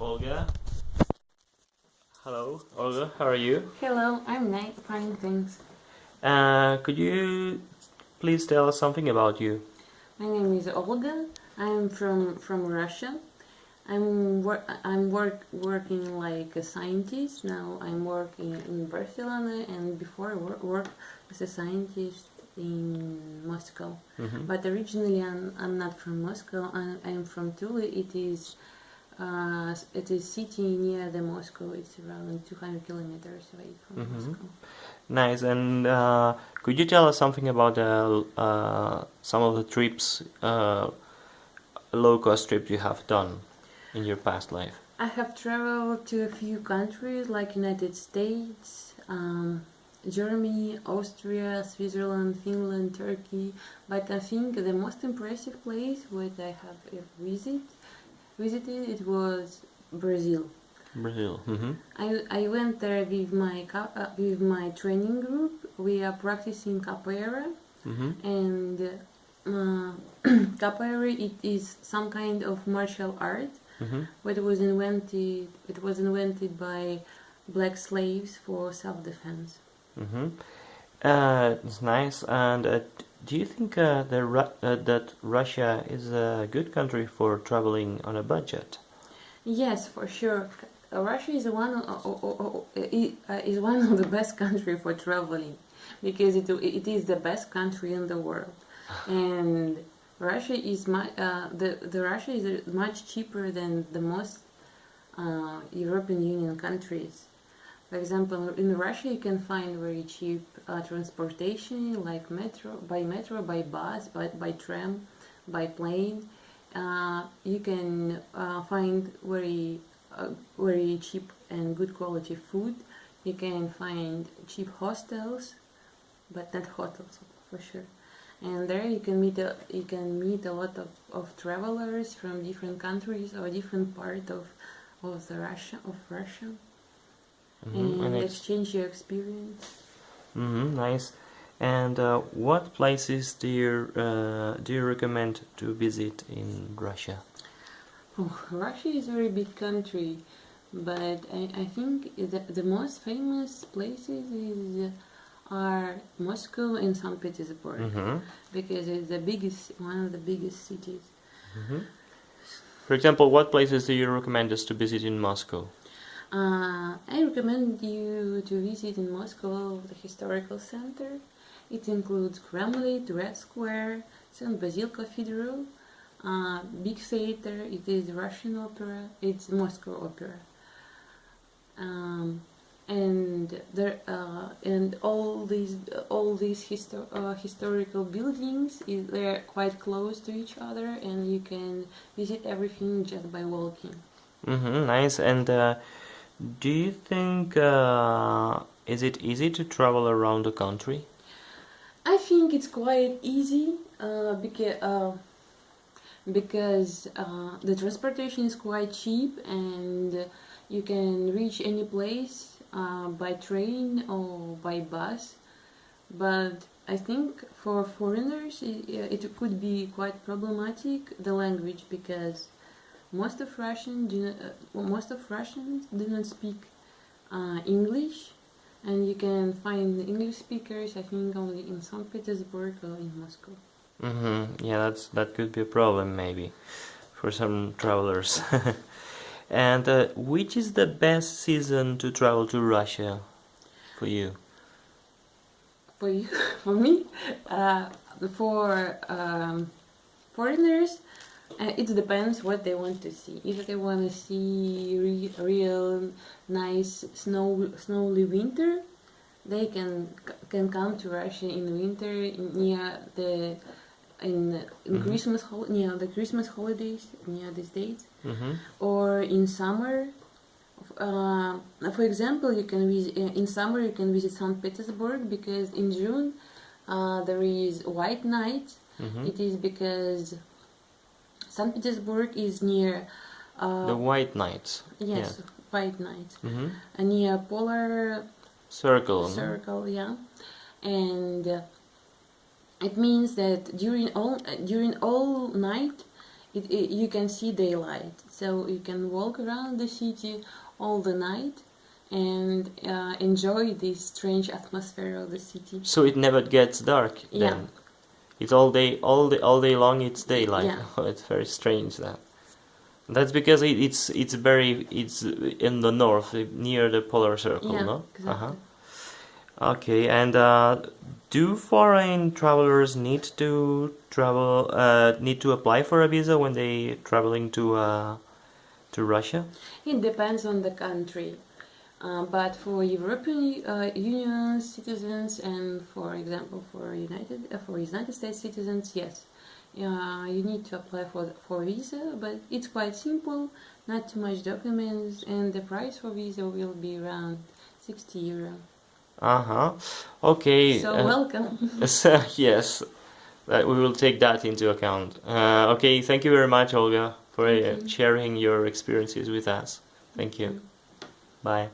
Olga. Hello, Olga. How are you? Hello, I'm Nate. Fine, thanks. Could you please tell us something about you? My name is Olga. I'm from Russia. I'm working like a scientist now. I'm working in Barcelona, and before I worked as a scientist in Moscow. Mm-hmm. But originally, I'm not from Moscow. I'm from Tula. It is city near the Moscow. It's around 200 kilometers away from Moscow. Nice. And could you tell us something about some of the trips, low-cost trips you have done in your past life? I have traveled to a few countries like United States, Germany, Austria, Switzerland, Finland, Turkey. But I think the most impressive place what I have visited it was Brazil. Brazil. Mm-hmm. I went there with my training group. We are practicing capoeira, Mm-hmm. and capoeira it is some kind of martial art. Mm-hmm. It was invented by black slaves for self-defense. Mm-hmm. It's nice. And do you think that Russia is a good country for traveling on a budget? Yes, for sure. Russia is one of the best country for traveling because it is the best country in the world, and Russia is the Russia is much cheaper than the most European Union countries. For example, in Russia you can find very cheap transportation like metro, by bus, by tram, by plane. You can find very cheap and good quality food. You can find cheap hostels, but not hotels for sure. And there you can meet a lot of travelers from different countries or different part of Russia, Mm-hmm. and exchange your experience. Mm-hmm. Nice. And what places do you recommend to visit in Russia? Oh, Russia is a very big country, but I think the most famous places are Moscow and St. Petersburg Mm-hmm. because it's one of the biggest cities. Mm-hmm. For example, what places do you recommend us to visit in Moscow? I recommend you to visit in Moscow the historical center. It includes Kremlin, Red Square, St. Basil Cathedral, big theater. It is Russian opera. It's Moscow opera, um, and all these historical buildings they're quite close to each other, and you can visit everything just by walking. Mm-hmm. Nice. And do you think is it easy to travel around the country? I think it's quite easy because the transportation is quite cheap, and you can reach any place by train or by bus. But I think for foreigners it could be quite problematic the language because most of Russians do not speak English, and you can find English speakers I think only in St. Petersburg or in Moscow. Mm-hmm. Yeah, that could be a problem maybe for some travelers. And which is the best season to travel to Russia for you? For you, for me, for foreigners, it depends what they want to see. If they want to see real nice snowy winter, they can come to Russia in winter near the in Mm-hmm. near the Christmas holidays near these dates, Mm-hmm. or in summer. For example, you can visit in summer. You can visit St. Petersburg because in June there is White Night. Mm-hmm. It is because St. Petersburg is near. The White Knights. Yeah. Yes, White Night, Mm-hmm. near polar Circle. No? circle. Yeah, and it means that during all night you can see daylight, so you can walk around the city all the night and enjoy this strange atmosphere of the city. So it never gets dark Yeah. then. It's all day long. It's daylight. Yeah. It's very strange that. That's because it's in the north, near the polar circle, Yeah, no? exactly. Okay, and do foreign travelers need to apply for a visa when they traveling to Russia? It depends on the country. But for European Union citizens and, for example, for United States citizens, yes, you need to apply for visa. But it's quite simple, not too much documents, and the price for visa will be around €60. Okay. So welcome. Yes, we will take that into account. Okay, thank you very much, Olga, for Thank you. sharing your experiences with us. Thank you. Bye.